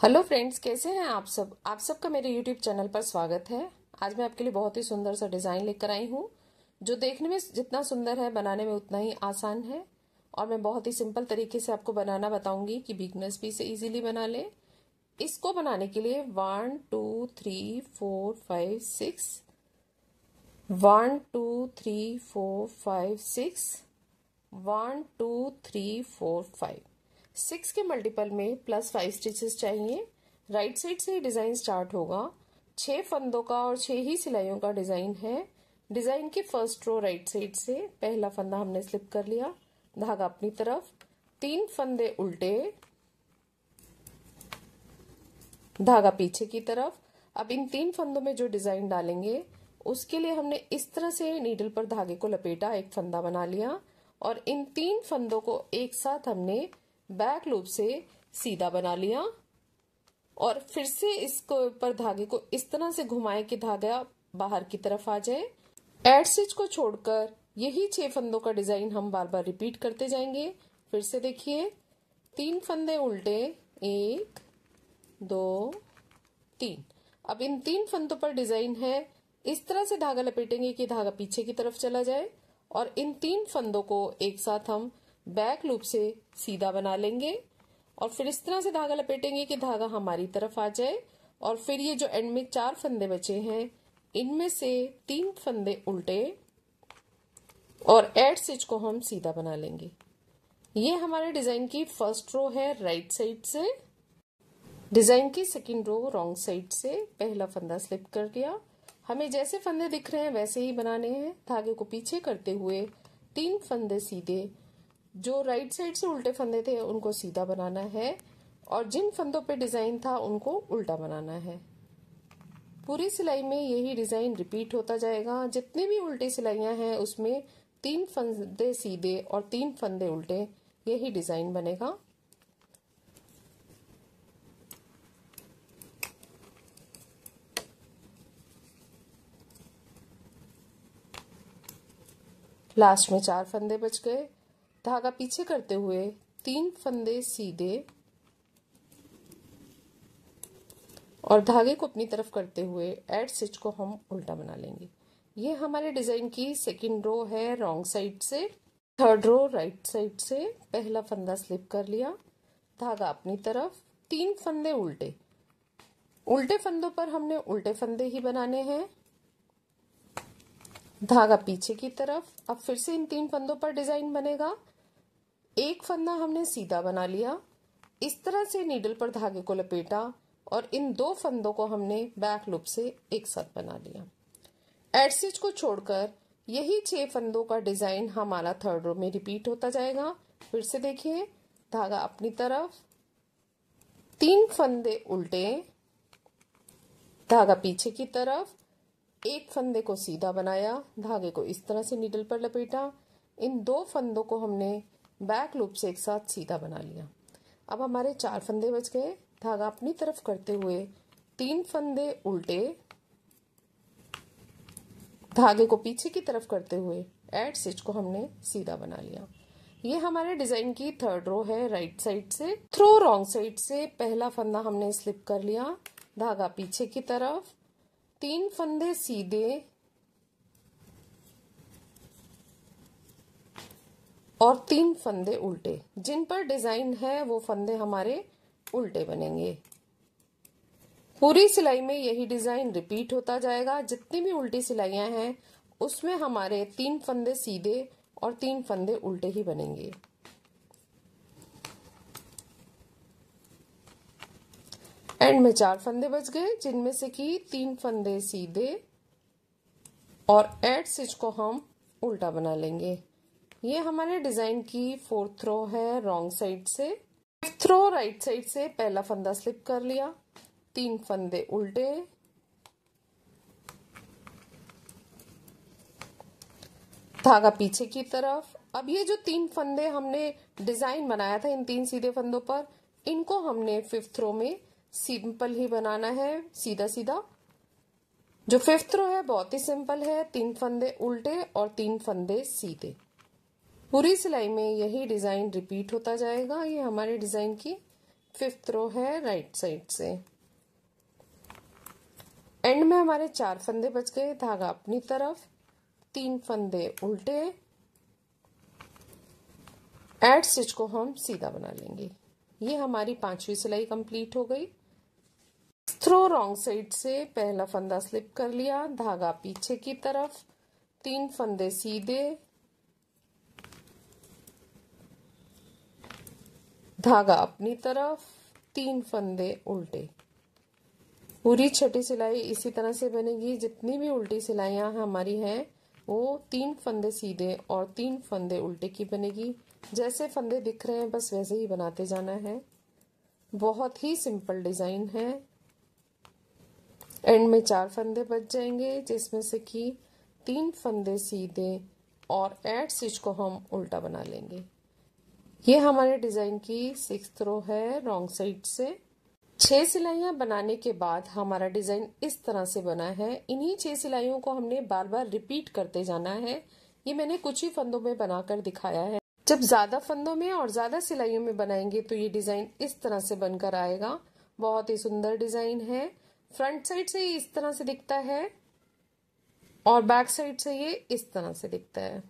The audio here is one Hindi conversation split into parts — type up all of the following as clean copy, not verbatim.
हेलो फ्रेंड्स, कैसे हैं आप सब। आप सबका मेरे यूट्यूब चैनल पर स्वागत है। आज मैं आपके लिए बहुत ही सुंदर सा डिज़ाइन लेकर आई हूँ, जो देखने में जितना सुंदर है बनाने में उतना ही आसान है। और मैं बहुत ही सिंपल तरीके से आपको बनाना बताऊंगी कि बिगनर्स भी इसे इजीली बना ले। इसको बनाने के लिए 1 2 3 4 5 6 1 2 3 4 5 6 1 2 3 4 5 6 के मल्टीपल में +5 स्टिचेस चाहिए। राइट साइड से डिजाइन स्टार्ट होगा। 6 फंदों का और 6 ही सिलाइयों का डिजाइन है। डिजाइन की फर्स्ट रो राइट साइड से पहला फंदा हमने स्लिप कर लिया, धागा अपनी तरफ, 3 फंदे उल्टे, धागा पीछे की तरफ। अब इन 3 फंदों में जो डिजाइन डालेंगे उसके लिए हमने इस तरह से नीडल पर धागे को लपेटा, एक फंदा बना लिया और इन 3 फंदों को एक साथ हमने बैक लूप से सीधा बना लिया और फिर से इसको ऊपर धागे को इस तरह से घुमाए कि धागा बाहर की तरफ आ जाए। एड स्टिच को छोड़कर यही 6 फंदों का डिजाइन हम बार बार रिपीट करते जाएंगे। फिर से देखिए, 3 फंदे उल्टे, 1 2 3। अब इन 3 फंदों पर डिजाइन है, इस तरह से धागा लपेटेंगे कि धागा पीछे की तरफ चला जाए और इन 3 फंदों को एक साथ हम बैक लूप से सीधा बना लेंगे और फिर इस तरह से धागा लपेटेंगे कि धागा हमारी तरफ आ जाए। और फिर ये जो एंड में 4 फंदे बचे हैं, इनमें से 3 फंदे उल्टे और एड स्टिच को हम सीधा बना लेंगे। ये हमारे डिजाइन की फर्स्ट रो है राइट साइड से। डिजाइन की सेकंड रो रॉन्ग साइड से पहला फंदा स्लिप कर दिया। हमें जैसे फंदे दिख रहे हैं वैसे ही बनाने हैं। धागे को पीछे करते हुए 3 फंदे सीधे, जो राइट साइड से उल्टे फंदे थे उनको सीधा बनाना है और जिन फंदों पे डिजाइन था उनको उल्टा बनाना है। पूरी सिलाई में यही डिजाइन रिपीट होता जाएगा। जितनी भी उल्टी सिलाइयां हैं उसमें 3 फंदे सीधे और 3 फंदे उल्टे, यही डिजाइन बनेगा। लास्ट में 4 फंदे बच गए। धागा पीछे करते हुए 3 फंदे सीधे और धागे को अपनी तरफ करते हुए एड स्टिच को हम उल्टा बना लेंगे। ये हमारे डिजाइन की सेकंड रो है रॉन्ग साइड से। थर्ड रो राइट साइड से पहला फंदा स्लिप कर लिया, धागा अपनी तरफ, 3 फंदे उल्टे। उल्टे फंदों पर हमने उल्टे फंदे ही बनाने हैं, धागा पीछे की तरफ। अब फिर से इन 3 फंदों पर डिजाइन बनेगा। एक फंदा हमने सीधा बना लिया, इस तरह से नीडल पर धागे को लपेटा और इन 2 फंदों को हमने बैक लूप से एक साथ बना लिया। एड स्टिच को छोड़कर यही 6 फंदों का डिजाइन हमारा थर्ड रो में रिपीट होता जाएगा। फिर से देखिए, धागा अपनी तरफ, 3 फंदे उल्टे, धागा पीछे की तरफ, एक फंदे को सीधा बनाया, धागे को इस तरह से नीडल पर लपेटा, इन 2 फंदों को हमने बैक लूप से एक साथ सीधा बना लिया। अब हमारे 4 फंदे बच गए। धागा अपनी तरफ करते हुए 3 फंदे उल्टे, धागे को पीछे की तरफ करते हुए एड स्टिच को हमने सीधा बना लिया। ये हमारे डिजाइन की थर्ड रो है राइट साइड से। थ्रो रॉन्ग साइड से पहला फंदा हमने स्लिप कर लिया, धागा पीछे की तरफ, 3 फंदे सीधे और 3 फंदे उल्टे। जिन पर डिजाइन है वो फंदे हमारे उल्टे बनेंगे। पूरी सिलाई में यही डिजाइन रिपीट होता जाएगा। जितनी भी उल्टी सिलाइयां हैं उसमें हमारे 3 फंदे सीधे और 3 फंदे उल्टे ही बनेंगे। एंड में 4 फंदे बच गए, जिनमें से कि 3 फंदे सीधे और एड स्टिच को हम उल्टा बना लेंगे। ये हमारे डिजाइन की फोर्थ रो है रॉन्ग साइड से। फिफ्थ रो राइट साइड से पहला फंदा स्लिप कर लिया, 3 फंदे उल्टे, धागा पीछे की तरफ। अब ये जो 3 फंदे हमने डिजाइन बनाया था इन 3 सीधे फंदों पर, इनको हमने फिफ्थ रो में सिंपल ही बनाना है, सीधा सीधा। जो फिफ्थ रो है बहुत ही सिंपल है, 3 फंदे उल्टे और 3 फंदे सीधे। पूरी सिलाई में यही डिजाइन रिपीट होता जाएगा। ये हमारे डिजाइन की 5th रो है राइट साइड से। एंड में हमारे 4 फंदे बच गए, धागा अपनी तरफ, 3 फंदे उल्टे, एड स्टिच को हम सीधा बना लेंगे। ये हमारी 5वीं सिलाई कंप्लीट हो गई। थ्रो रॉन्ग साइड से पहला फंदा स्लिप कर लिया, धागा पीछे की तरफ, 3 फंदे सीधे, धागा अपनी तरफ, 3 फंदे उल्टे। पूरी छठी सिलाई इसी तरह से बनेगी। जितनी भी उल्टी सिलाइयां हमारी हैं वो 3 फंदे सीधे और 3 फंदे उल्टे की बनेगी। जैसे फंदे दिख रहे हैं बस वैसे ही बनाते जाना है। बहुत ही सिंपल डिजाइन है। एंड में 4 फंदे बच जाएंगे, जिसमें से कि 3 फंदे सीधे और एड स्टिच को हम उल्टा बना लेंगे। ये हमारे डिजाइन की 6th रो है रॉन्ग साइड से। 6 सिलाइयां बनाने के बाद हमारा डिजाइन इस तरह से बना है। इन्हीं 6 सिलाइयों को हमने बार बार रिपीट करते जाना है। ये मैंने कुछ ही फंदों में बनाकर दिखाया है। जब ज्यादा फंदों में और ज्यादा सिलाइयों में बनाएंगे तो ये डिजाइन इस तरह से बनकर आएगा। बहुत ही सुंदर डिजाइन है। फ्रंट साइड से ये इस तरह से दिखता है और बैक साइड से ये इस तरह से दिखता है।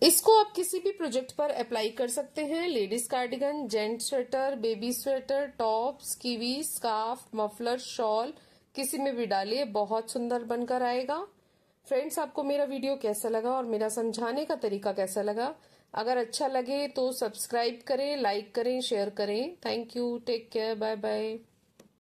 इसको आप किसी भी प्रोजेक्ट पर अप्लाई कर सकते हैं। Ladies cardigan, gent sweater, baby sweater, tops, कीवी, स्कार्फ, मफलर, शॉल, किसी में भी डालिए, बहुत सुंदर बनकर आएगा। फ्रेंड्स, आपको मेरा वीडियो कैसा लगा और मेरा समझाने का तरीका कैसा लगा? अगर अच्छा लगे तो सब्सक्राइब करें, लाइक करें, शेयर करें। Thank you, take care, bye bye.